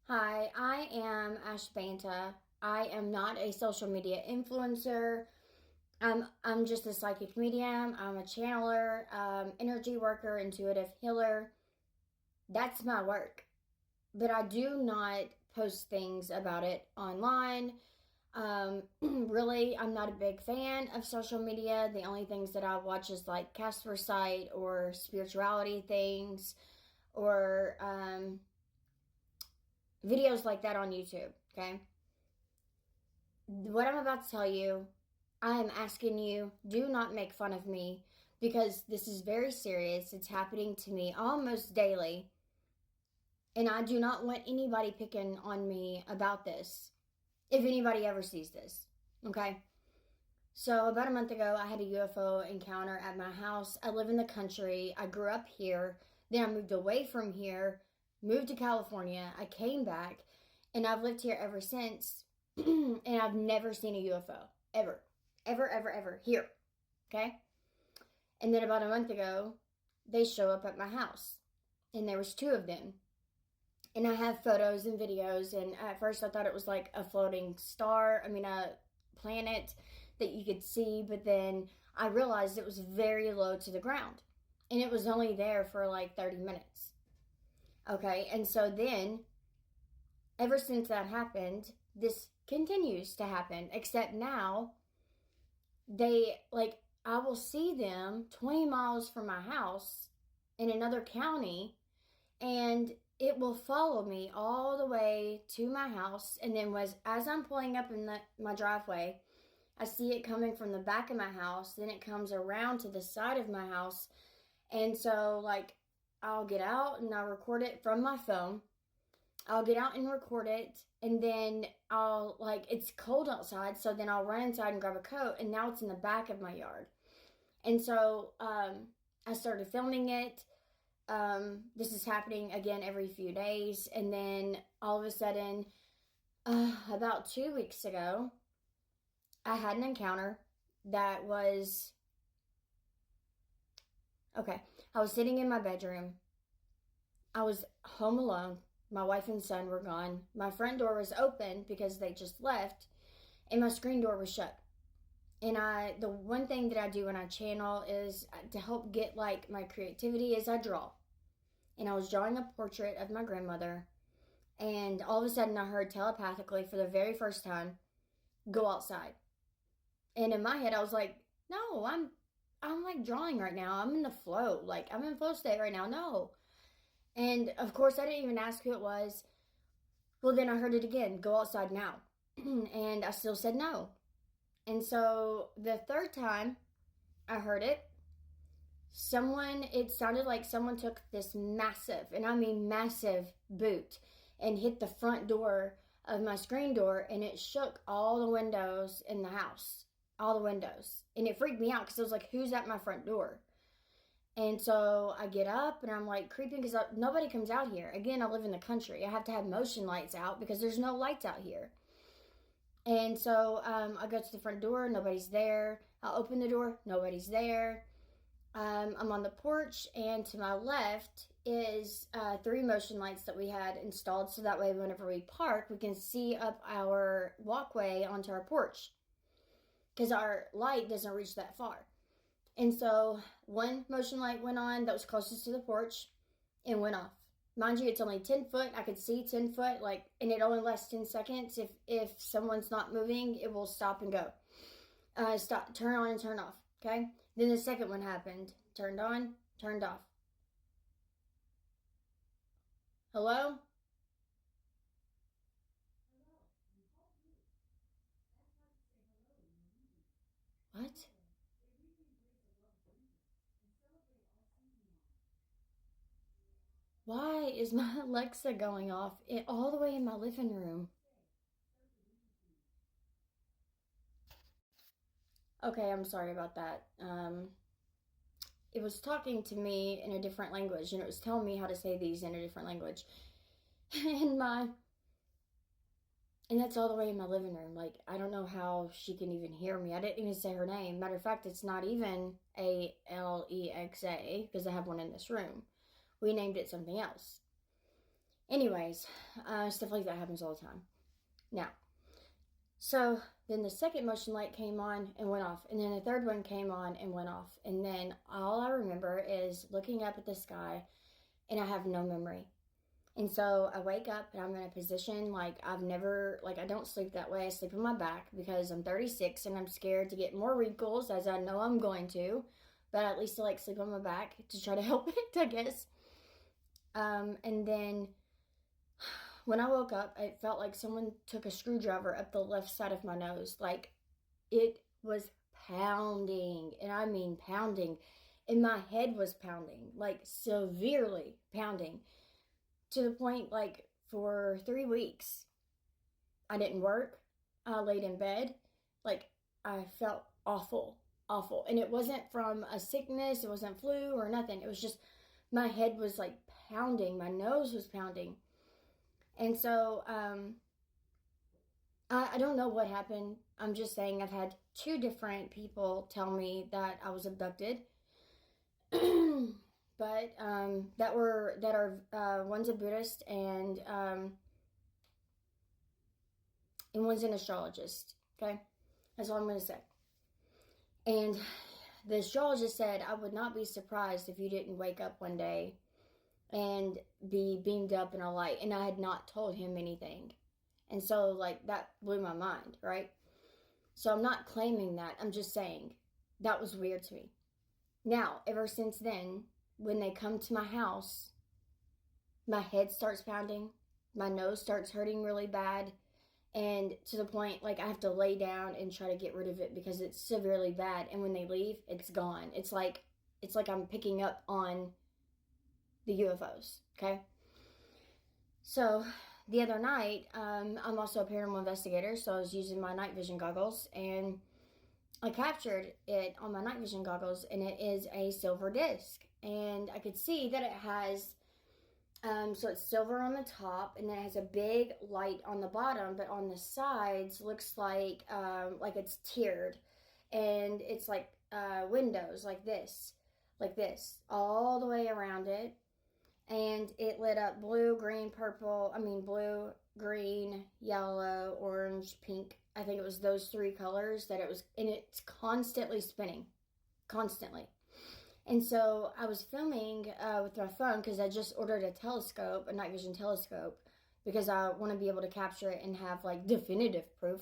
Hi, I am Ash Banta. I am not a social media influencer. I'm just a psychic medium. I'm a channeler, energy worker, intuitive healer. That's my work. But I do not post things about it online. Really, I'm not a big fan of social media. The only things that I watch is like Casper Sight or spirituality things or videos like that on YouTube. Okay. What I'm about to tell you, I am asking you, do not make fun of me because this is very serious. It's happening to me almost daily. And I do not want anybody picking on me about this if anybody ever sees this. Okay? So, about a month ago, I had a UFO encounter at my house. I live in the country. I grew up here. Then I moved away from here, moved to California. I came back, and I've lived here ever since. And I've never seen a UFO. Ever. Ever, ever, ever. Here. Okay? And then about a month ago, they show up at my house. And there was two of them. And I have photos and videos. And at first I thought it was like a floating star. A planet that you could see. But then I realized it was very low to the ground. And it was only there for like 30 minutes. Okay? And so then, ever since that happened, this continues to happen. Except now, I will see them 20 miles from my house in another county, and it will follow me all the way to my house. And then as I'm pulling up in my driveway, I see it coming from the back of my house. Then it comes around to the side of my house. And so, I'll get out and I'll record it from my phone. I'll get out and record it, and then it's cold outside, so then I'll run inside and grab a coat, and now it's in the back of my yard. And so I started filming it. This is happening again every few days, and then all of a sudden, about 2 weeks ago, I had an encounter that was, okay, I was sitting in my bedroom. I was home alone. My wife and son were gone. My front door was open because they just left, and my screen door was shut. And the one thing that I do when I channel is to help get my creativity is I draw. And I was drawing a portrait of my grandmother, and all of a sudden I heard telepathically for the very first time, "Go outside." And in my head I was like, "No, I'm like drawing right now. I'm in the flow. I'm in flow state right now. No." And of course, I didn't even ask who it was. Well, then I heard it again, "Go outside now." And I still said no. And so the third time I heard it, it sounded like someone took this massive, and I mean massive, boot and hit the front door of my screen door, and it shook all the windows in the house. All the windows. And it freaked me out because I was like, who's at my front door? And so I get up and I'm creeping because nobody comes out here. Again, I live in the country. I have to have motion lights out because there's no lights out here. And so I go to the front door. Nobody's there. I open the door. Nobody's there. I'm on the porch, and to my left is 3 motion lights that we had installed. So that way, whenever we park, we can see up our walkway onto our porch because our light doesn't reach that far. And so one motion light went on that was closest to the porch and went off. Mind you, it's only 10 foot. I could see 10 foot, and it only lasts 10 seconds. If someone's not moving, it will stop and go. Stop, turn on and turn off, okay? Then the second one happened. Turned on, turned off. Hello? What? Why is my Alexa going off all the way in my living room? Okay, I'm sorry about that. It was talking to me in a different language, and it was telling me how to say these in a different language. and my and that's all the way in my living room. I don't know how she can even hear me. I didn't even say her name. Matter of fact, it's not even Alexa because I have one in this room. We named it something else. Anyways, stuff like that happens all the time. Now, so then the second motion light came on and went off. And then the third one came on and went off. And then all I remember is looking up at the sky, and I have no memory. And so I wake up and I'm in a position like I don't sleep that way. I sleep on my back because I'm 36 and I'm scared to get more wrinkles, as I know I'm going to. But at least I like sleep on my back to try to help it, I guess. And then when I woke up, it felt like someone took a screwdriver up the left side of my nose. Like, it was pounding, and I mean pounding. And my head was pounding, like severely pounding. To the point, like, for 3 weeks, I didn't work. I laid in bed. Like, I felt awful, awful. And it wasn't from a sickness. It wasn't flu or nothing. It was just my head was, like, pounding. My nose was pounding. And so, I don't know what happened. I'm just saying I've had 2 different people tell me that I was abducted. But one's a Buddhist and one's an astrologist. Okay, that's all I'm going to say. And the astrologist said, I would not be surprised if you didn't wake up one day and be beamed up in a light. And I had not told him anything. And so, like, that blew my mind, right? So I'm not claiming that. I'm just saying that was weird to me. Now, ever since then, when they come to my house, my head starts pounding, my nose starts hurting really bad, and to the point, like, I have to lay down and try to get rid of it because it's severely bad, and when they leave, it's gone. It's like I'm picking up on the UFOs, okay? So, the other night, I'm also a paranormal investigator, so I was using my night vision goggles, and I captured it on my night vision goggles, and it is a silver disc. And I could see that it has, so it's silver on the top, and then it has a big light on the bottom, but on the sides looks like it's tiered. And it's like windows like this, all the way around it. And it lit up blue, green, yellow, orange, pink. I think it was those 3 colors that it was, and it's constantly spinning, constantly. And so I was filming with my phone because I just ordered a telescope, a night vision telescope, because I want to be able to capture it and have, like, definitive proof.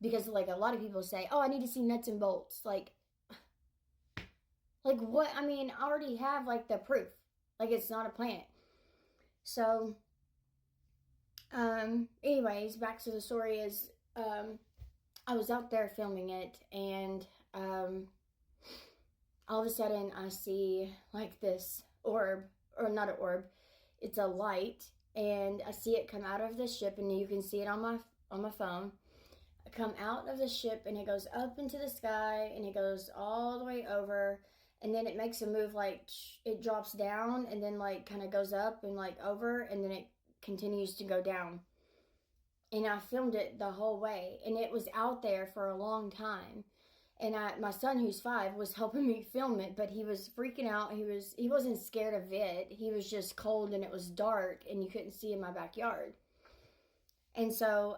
Because, like, a lot of people say, oh, I need to see nuts and bolts. Like what? I mean, I already have, like, the proof. Like, it's not a planet. So, anyways, back to the story is, I was out there filming it, and, all of a sudden I see, like, this orb, or not an orb, it's a light, and I see it come out of the ship, and you can see it on my phone, come out of the ship, and it goes up into the sky, and it goes all the way over, and then it makes a move, like, it drops down, and then, like, kind of goes up and, like, over, and then it continues to go down. And I filmed it the whole way, and it was out there for a long time. And my son, who's 5, was helping me film it, but he was freaking out. He wasn't scared of it. He was just cold, and it was dark, and you couldn't see in my backyard. And so,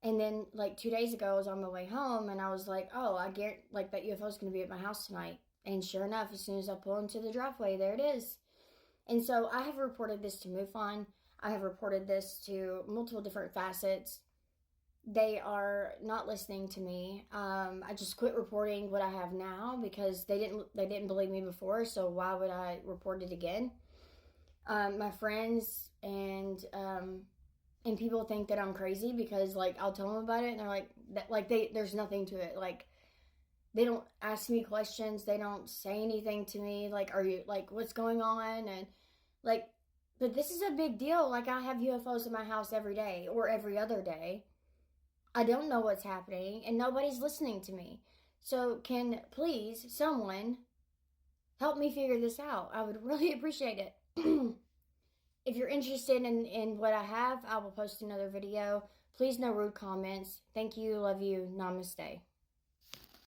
and then, like, 2 days ago, I was on my way home, and I was like, oh, I guarantee, like, that UFO is going to be at my house tonight. And sure enough, as soon as I pull into the driveway, there it is. And so I have reported this to MUFON. I have reported this to multiple different facets. They are not listening to me. I just quit reporting what I have now because they didn't believe me before, so why would I report it again? My friends and people think that I'm crazy because, like, I'll tell them about it, and they're like, there's nothing to it. Like, they don't ask me questions. They don't say anything to me. Like, are you, like, what's going on? And, like, but this is a big deal. Like, I have UFOs in my house every day or every other day. I don't know what's happening, and nobody's listening to me. So can, please, someone help me figure this out? I would really appreciate it. If you're interested in what I have, I will post another video. Please, no rude comments. Thank you, love you, namaste.